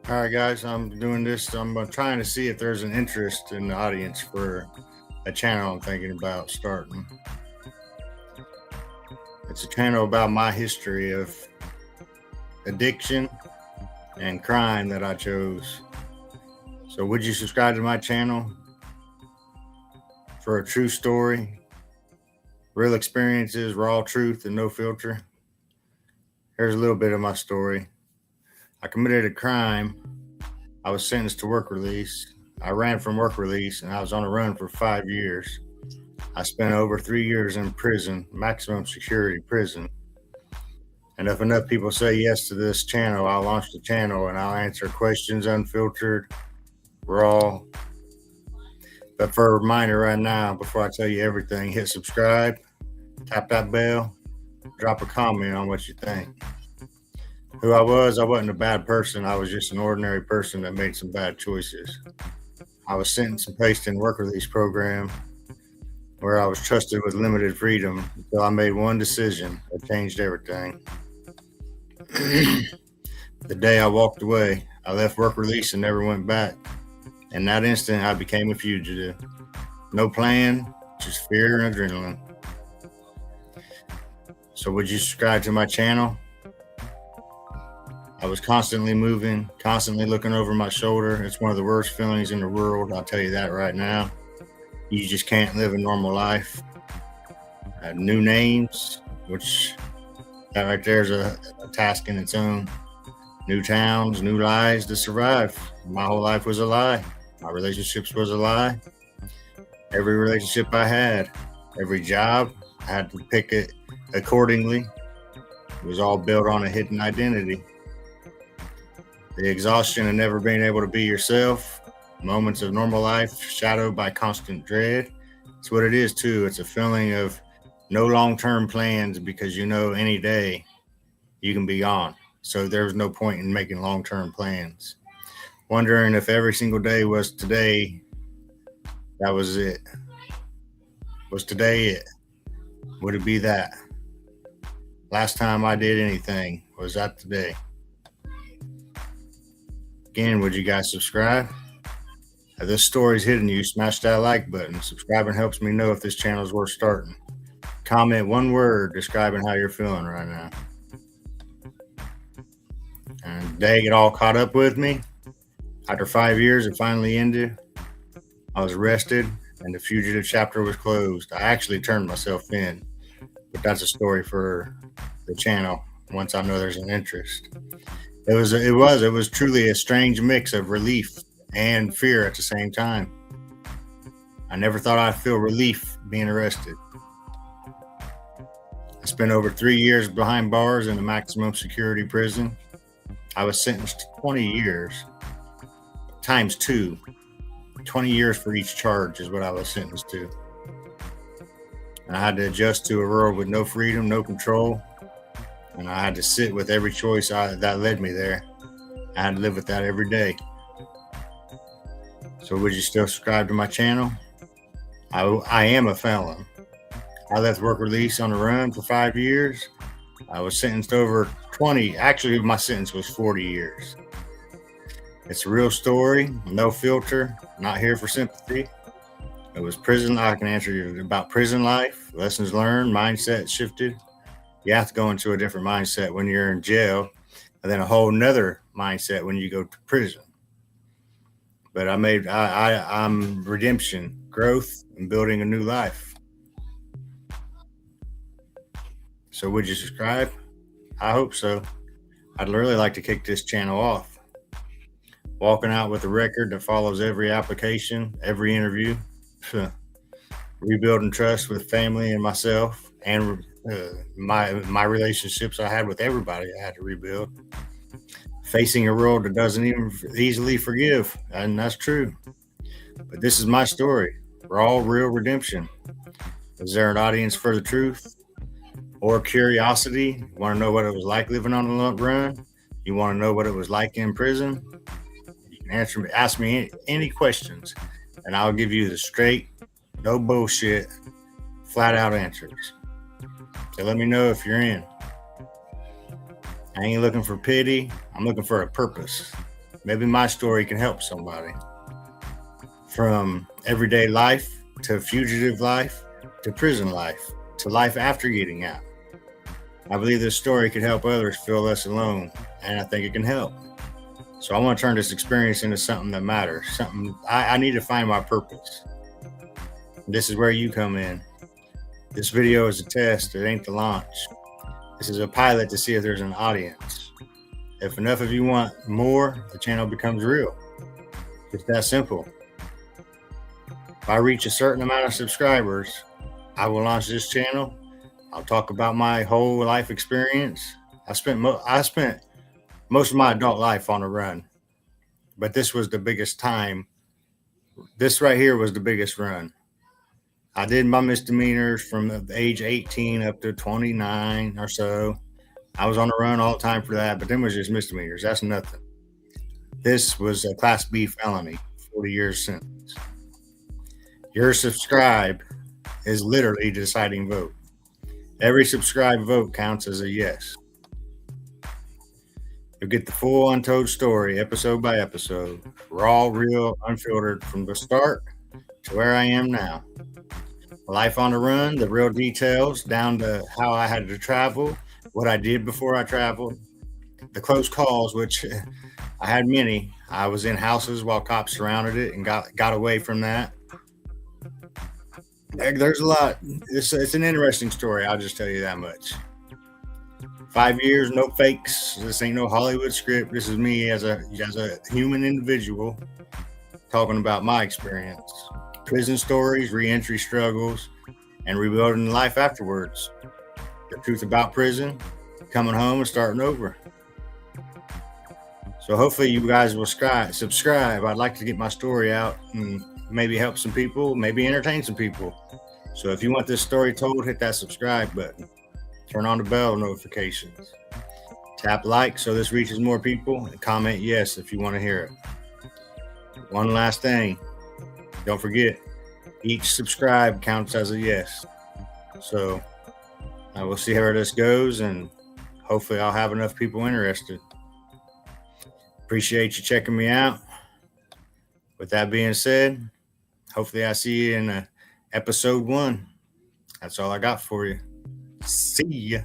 All right, guys, I'm doing this. I'm trying to see if there's an interest in the audience for a channel I'm thinking about starting. It's a channel about my history of addiction and crime that I chose. So, would you subscribe to my channel for a true story, real experiences, raw truth, and no filter? Here's a little bit of my story. I committed a crime. I was sentenced to work release. I ran from work release and I was on a run for 5 years. I spent over 3 years in prison, maximum security prison. And if enough people say yes to this channel, I'll launch the channel and I'll answer questions unfiltered, raw. But for a reminder right now, before I tell you everything, hit subscribe, tap that bell, drop a comment on what you think. Who I wasn't a bad person. I was just an ordinary person that made some bad choices. I was sentenced and placed in work release program where I was trusted with limited freedom until I made one decision that changed everything. The day I walked away, I left work release and never went back. In that instant, I became a fugitive. No plan, just fear and adrenaline. So would you subscribe to my channel? I was constantly moving, constantly looking over my shoulder. It's one of the worst feelings in the world. I'll tell you that right now. You just can't live a normal life. I had new names, which that right there is a task in its own. New towns, new lies to survive. My whole life was a lie. My relationships was a lie. Every relationship I had, every job, I had to pick it accordingly. It was all built on a hidden identity. The exhaustion of never being able to be yourself, moments of normal life shadowed by constant dread. It's what it is too. It's a feeling of no long-term plans because you know any day you can be gone. So there's no point in making long-term plans. Wondering if every single day was today, that was it. Was today it? Would it be that? Last time I did anything, was that today? Again, would you guys subscribe? If this story's hitting you, smash that like button. Subscribing helps me know if this channel is worth starting. Comment one word describing how you're feeling right now. And dang, it all caught up with me. After 5 years, it finally ended. I was arrested and the fugitive chapter was closed. I actually turned myself in, but that's a story for the channel once I know there's an interest. It was truly a strange mix of relief and fear at the same time. I never thought I'd feel relief being arrested. I spent over 3 years behind bars in a maximum security prison. I was sentenced to 20 years times two. 20 years for each charge is what I was sentenced to. And I had to adjust to a world with no freedom, no control. And I had to sit with every choice that led me there. I had to live with that every day. So would you still subscribe to my channel? I am a felon. I left work release on the run for 5 years. I was sentenced over 20. Actually, my sentence was 40 years. It's a real story, no filter, not here for sympathy. It was prison. I can answer you about prison life, lessons learned, mindset shifted. You have to go into a different mindset when you're in jail, and then a whole nother mindset when you go to prison. But I'm redemption, growth, and building a new life. So would you subscribe? I hope so. I'd really like to kick this channel off. Walking out with a record that follows every application, every interview. Rebuilding trust with family and myself, and my relationships I had with everybody I had to rebuild. Facing a world that doesn't even easily forgive, and that's true. But this is my story. Raw, real redemption. Is there an audience for the truth or curiosity? You want to know what it was like living on the run? You want to know what it was like in prison? You can ask me any questions, and I'll give you the straight, no bullshit, flat out answers. So let me know if you're in. I ain't looking for pity. I'm looking for a purpose. Maybe my story can help somebody. From everyday life to fugitive life to prison life to life after getting out. I believe this story could help others feel less alone, and I think it can help. So I want to turn this experience into something that matters. Something I need to find my purpose. This is where you come in. This video is a test. It ain't the launch. This is a pilot to see if there's an audience. If enough of you want more, the channel becomes real. It's that simple. If I reach a certain amount of subscribers, I will launch this channel. I'll talk about my whole life experience. I spent most of my adult life on the run, but this was the biggest time. This right here was the biggest run. I did my misdemeanors from the age 18 up to 29 or so. I was on the run all the time for that, but then was just misdemeanors. That's nothing. This was a Class B felony, 40 years sentence. Your subscribe is literally the deciding vote. Every subscribed vote counts as a yes. You'll get the full untold story, episode by episode, raw, real, unfiltered, from the start to where I am now. Life on the run, the real details, down to how I had to travel, what I did before I traveled, the close calls, which I had many. I was in houses while cops surrounded it and got away from that. There's a lot. It's an interesting story. I'll just tell you that much. 5 years, no fakes. This ain't no Hollywood script. This is me as a human individual talking about my experience. Prison stories, re-entry struggles, and rebuilding life afterwards. The truth about prison, coming home and starting over. So hopefully you guys will subscribe. I'd like to get my story out and maybe help some people, maybe entertain some people. So if you want this story told, hit that subscribe button. Turn on the bell notifications. Tap like so this reaches more people, and comment yes if you want to hear it. One last thing. Don't forget, each subscribe counts as a yes. So we'll see how this goes, and hopefully I'll have enough people interested. Appreciate you checking me out. With that being said, hopefully I see you in episode 1. That's all I got for you. See ya.